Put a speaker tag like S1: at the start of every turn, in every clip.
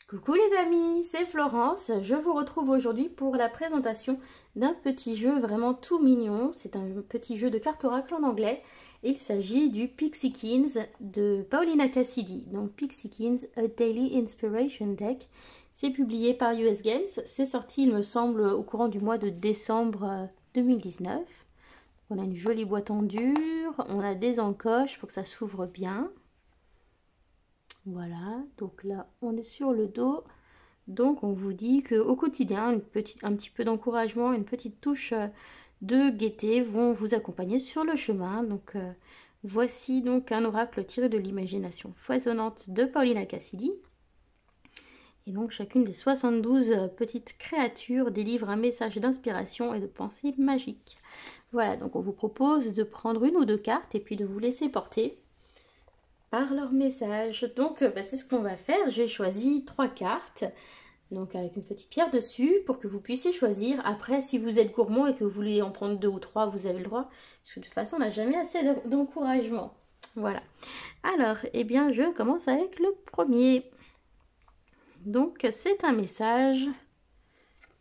S1: Coucou les amis, c'est Florence. Je vous retrouve aujourd'hui pour la présentation d'un petit jeu vraiment tout mignon. C'est un petit jeu de cartes oracle en anglais. Il s'agit du Pixykins de Paulina Cassidy. Donc Pixykins, A Daily Inspiration Deck. C'est publié par US Games. C'est sorti, il me semble, au courant du mois de décembre 2019. On a une jolie boîte en dur. On a des encoches, il faut que ça s'ouvre bien. Voilà, donc là on est sur le dos. Donc on vous dit qu'au quotidien, un petit peu d'encouragement, une petite touche de gaieté vont vous accompagner sur le chemin. Donc voici donc un oracle tiré de l'imagination foisonnante de Paulina Cassidy. Et donc chacune des 72 petites créatures délivre un message d'inspiration et de pensée magique. Voilà, donc on vous propose de prendre une ou deux cartes et puis de vous laisser porter par leur message. Donc c'est ce qu'on va faire. J'ai choisi 3 cartes, donc avec une petite pierre dessus pour que vous puissiez choisir. Après, si vous êtes gourmand et que vous voulez en prendre 2 ou 3, vous avez le droit, parce que de toute façon on n'a jamais assez d'encouragement. Voilà, alors eh bien je commence avec le premier. Donc c'est un message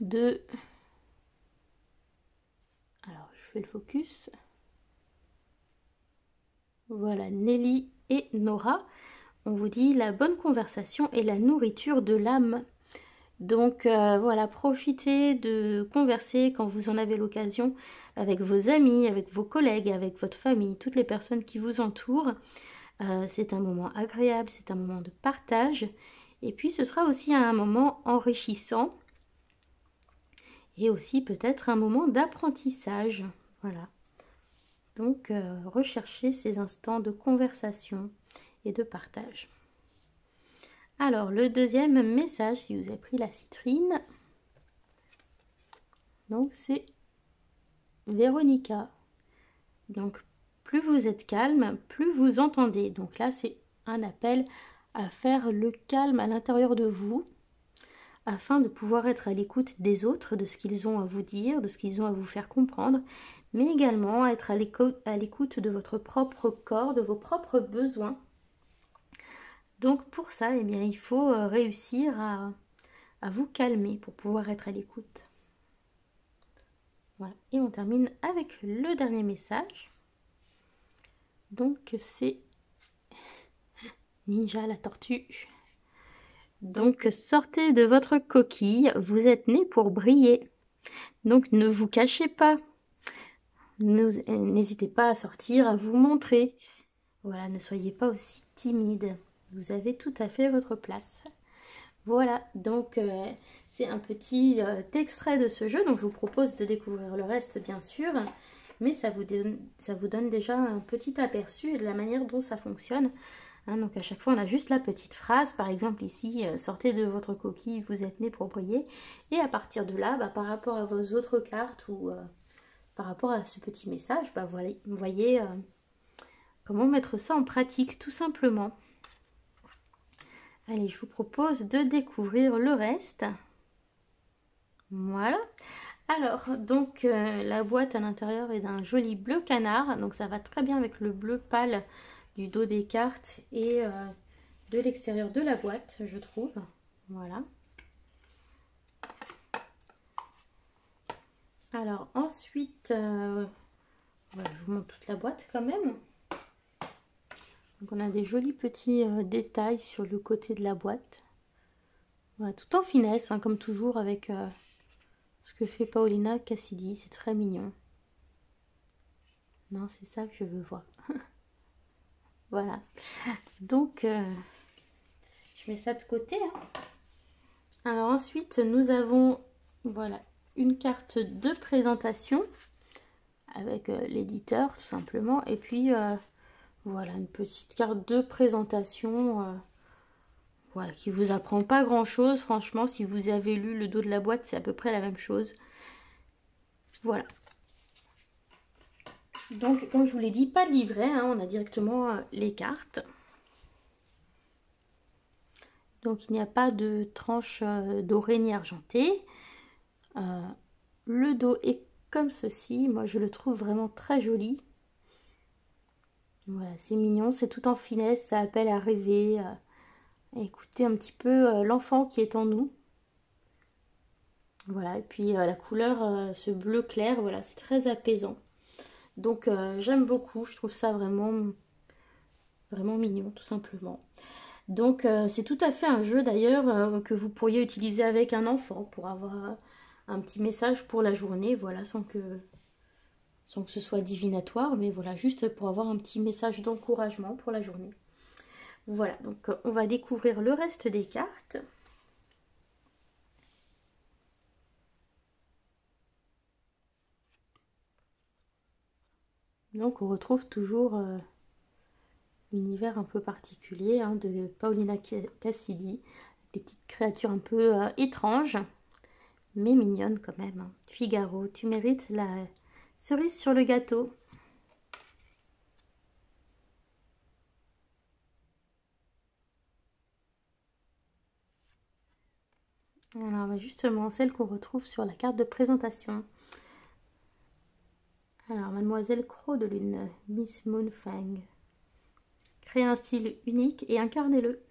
S1: de, alors je fais le focus, voilà, Nelly et Nora. On vous dit la bonne conversation est la nourriture de l'âme. Donc voilà, profitez de converser quand vous en avez l'occasion avec vos amis, avec vos collègues, avec votre famille, toutes les personnes qui vous entourent. C'est un moment agréable, c'est un moment de partage. Et puis ce sera aussi un moment enrichissant et aussi peut-être un moment d'apprentissage. Voilà. Donc recherchez ces instants de conversation et de partage. Alors, le deuxième message, si vous avez pris la citrine, donc c'est Véronica. Donc, plus vous êtes calme, plus vous entendez. Donc là, c'est un appel à faire le calme à l'intérieur de vous, afin de pouvoir être à l'écoute des autres, de ce qu'ils ont à vous dire, de ce qu'ils ont à vous faire comprendre, mais également être à l'écoute de votre propre corps, de vos propres besoins. Donc pour ça, eh bien, il faut réussir à vous calmer pour pouvoir être à l'écoute. Voilà. Et on termine avec le dernier message. Donc c'est Ninja la tortue. Donc sortez de votre coquille, vous êtes né pour briller. Donc ne vous cachez pas. N'hésitez pas à sortir, à vous montrer. Voilà, ne soyez pas aussi timide. Vous avez tout à fait votre place. Voilà, donc c'est un petit extrait de ce jeu. Donc je vous propose de découvrir le reste bien sûr. Mais ça vous donne déjà un petit aperçu de la manière dont ça fonctionne. Hein, donc à chaque fois on a juste la petite phrase. Par exemple ici, sortez de votre coquille, vous êtes né pour briller. Et à partir de là, par rapport à vos autres cartes ou par rapport à ce petit message, voilà, vous voyez comment mettre ça en pratique tout simplement. Allez, je vous propose de découvrir le reste. Voilà. Alors, donc, la boîte à l'intérieur est d'un joli bleu canard. Donc, ça va très bien avec le bleu pâle du dos des cartes et de l'extérieur de la boîte, je trouve. Voilà. Alors, ensuite, voilà, je vous montre toute la boîte quand même. Donc on a des jolis petits détails sur le côté de la boîte. Voilà, tout en finesse, hein, comme toujours avec ce que fait Paulina Cassidy. C'est très mignon. Non, c'est ça que je veux voir. Voilà. Donc, je mets ça de côté. Hein. Alors ensuite, nous avons voilà, une carte de présentation avec l'éditeur, tout simplement. Et puis... voilà, une petite carte de présentation voilà, qui vous apprend pas grand chose. Franchement, si vous avez lu le dos de la boîte, c'est à peu près la même chose. Voilà. Donc, comme je vous l'ai dit, pas de livret, hein, on a directement les cartes. Donc, il n'y a pas de tranche dorée ni argentée. Le dos est comme ceci. Moi, je le trouve vraiment très joli. Voilà, c'est mignon, c'est tout en finesse, ça appelle à rêver, à écouter un petit peu l'enfant qui est en nous. Voilà, et puis la couleur, ce bleu clair, voilà, c'est très apaisant. Donc j'aime beaucoup, je trouve ça vraiment mignon, tout simplement. Donc c'est tout à fait un jeu d'ailleurs que vous pourriez utiliser avec un enfant pour avoir un petit message pour la journée, voilà, sans que ce soit divinatoire, mais voilà, juste pour avoir un petit message d'encouragement pour la journée. Voilà, donc on va découvrir le reste des cartes. Donc on retrouve toujours l'univers un peu particulier hein, de Paulina Cassidy, des petites créatures un peu étranges, mais mignonnes quand même. Hein. Figaro, tu mérites la cerise sur le gâteau. Alors bah, justement, celle qu'on retrouve sur la carte de présentation. Alors, Mademoiselle Croc de Lune, Miss Moonfang. Créez un style unique et incarnez-le.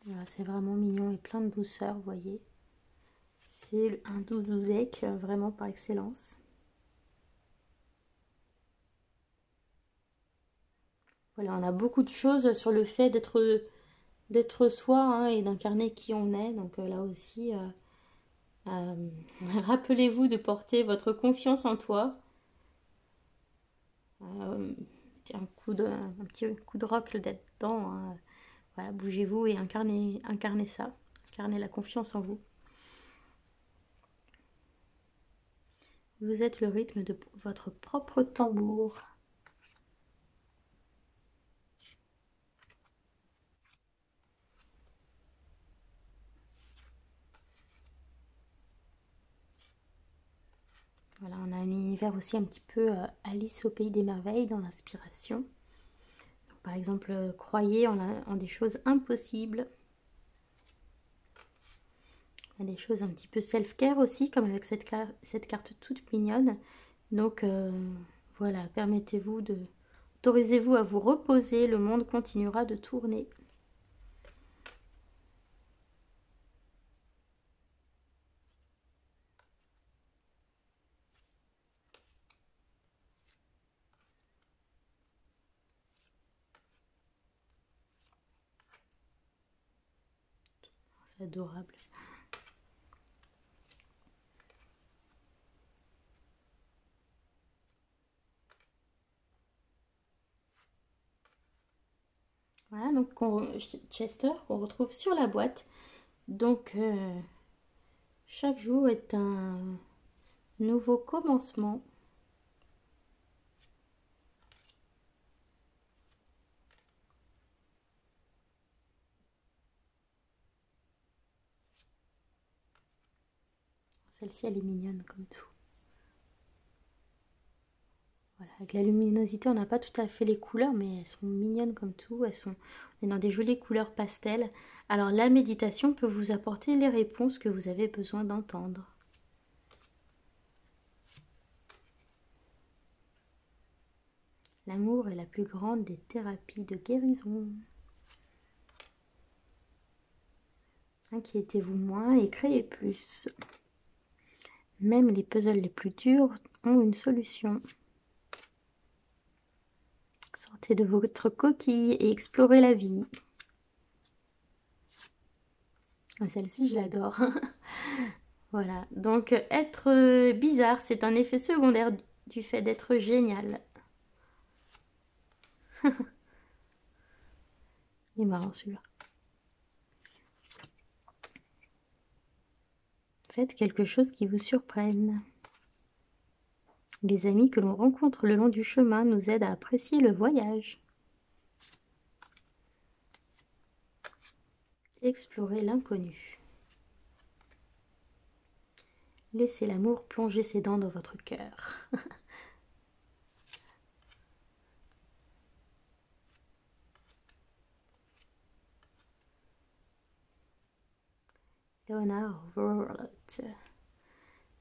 S1: Voilà, c'est vraiment mignon et plein de douceur, vous voyez. C'est un doudouzek, vraiment par excellence. Voilà, on a beaucoup de choses sur le fait d'être soi hein, et d'incarner qui on est. Donc là aussi, rappelez-vous de porter votre confiance en toi. Un petit coup de rock là-dedans. Hein. Voilà, bougez-vous et incarnez ça. Incarnez la confiance en vous. Vous êtes le rythme de votre propre tambour. Voilà, on a un univers aussi un petit peu Alice au pays des merveilles dans l'inspiration. Par exemple, croyez en des choses impossibles. Il y a des choses un petit peu self-care aussi, comme avec cette carte toute mignonne. Donc voilà, autorisez-vous à vous reposer, le monde continuera de tourner. C'est adorable. Voilà, donc Chester qu'on retrouve sur la boîte. Donc chaque jour est un nouveau commencement. Celle-ci, elle est mignonne comme tout. Voilà, avec la luminosité, on n'a pas tout à fait les couleurs, mais elles sont mignonnes comme tout. On est dans des jolies couleurs pastel. Alors la méditation peut vous apporter les réponses que vous avez besoin d'entendre. L'amour est la plus grande des thérapies de guérison. Inquiétez-vous moins et créez plus. Même les puzzles les plus durs ont une solution. Sortez de votre coquille et explorez la vie. Celle-ci, je l'adore. Voilà, donc être bizarre, c'est un effet secondaire du fait d'être génial. Il est marrant celui-là. Faites quelque chose qui vous surprenne. Les amis que l'on rencontre le long du chemin nous aident à apprécier le voyage. Explorer l'inconnu. Laissez l'amour plonger ses dents dans votre cœur. Leonard Roth.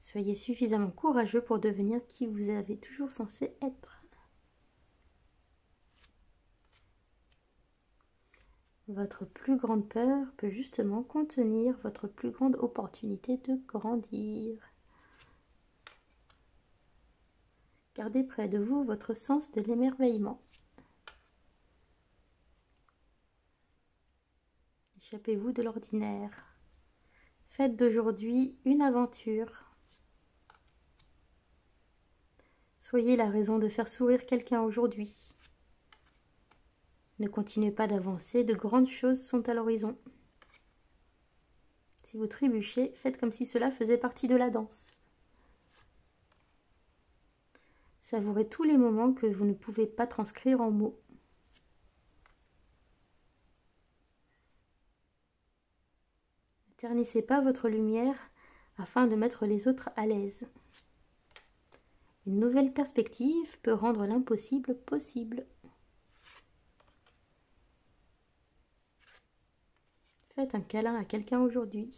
S1: Soyez suffisamment courageux pour devenir qui vous avez toujours censé être. Votre plus grande peur peut justement contenir votre plus grande opportunité de grandir. Gardez près de vous votre sens de l'émerveillement. Échappez-vous de l'ordinaire. Faites d'aujourd'hui une aventure. Soyez la raison de faire sourire quelqu'un aujourd'hui. Ne continuez pas d'avancer, de grandes choses sont à l'horizon. Si vous trébuchez, faites comme si cela faisait partie de la danse. Savourez tous les moments que vous ne pouvez pas transcrire en mots. Ne ternissez pas votre lumière afin de mettre les autres à l'aise. Une nouvelle perspective peut rendre l'impossible possible. Faites un câlin à quelqu'un aujourd'hui.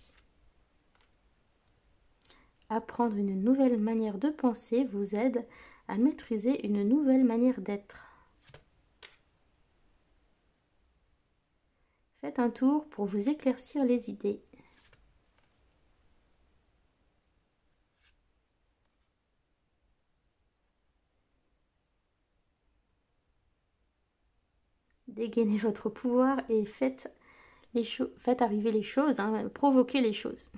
S1: Apprendre une nouvelle manière de penser vous aide à maîtriser une nouvelle manière d'être. Faites un tour pour vous éclaircir les idées. Dégainez votre pouvoir et faites arriver les choses, hein, provoquez les choses.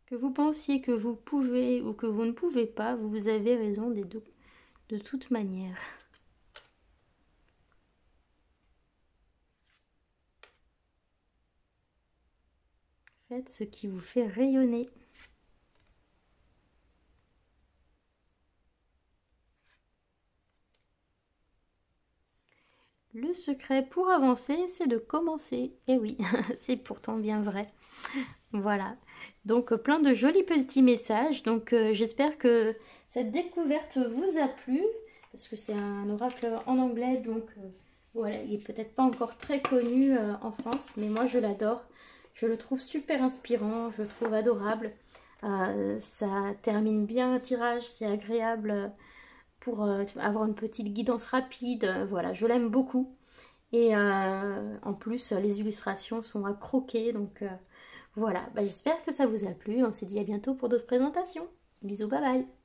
S1: Que vous pensiez que vous pouvez ou que vous ne pouvez pas, vous avez raison des deux, de toute manière. Faites ce qui vous fait rayonner. Le secret pour avancer, c'est de commencer. Et oui, c'est pourtant bien vrai. Voilà. Donc, plein de jolis petits messages. Donc, j'espère que cette découverte vous a plu. Parce que c'est un oracle en anglais. Donc, voilà, il n'est peut-être pas encore très connu en France. Mais moi, je l'adore. Je le trouve super inspirant. Je le trouve adorable. Ça termine bien un tirage. C'est agréable pour avoir une petite guidance rapide. Voilà, je l'aime beaucoup. Et en plus, les illustrations sont à croquer. Donc voilà, j'espère que ça vous a plu. On se dit à bientôt pour d'autres présentations. Bisous, bye bye.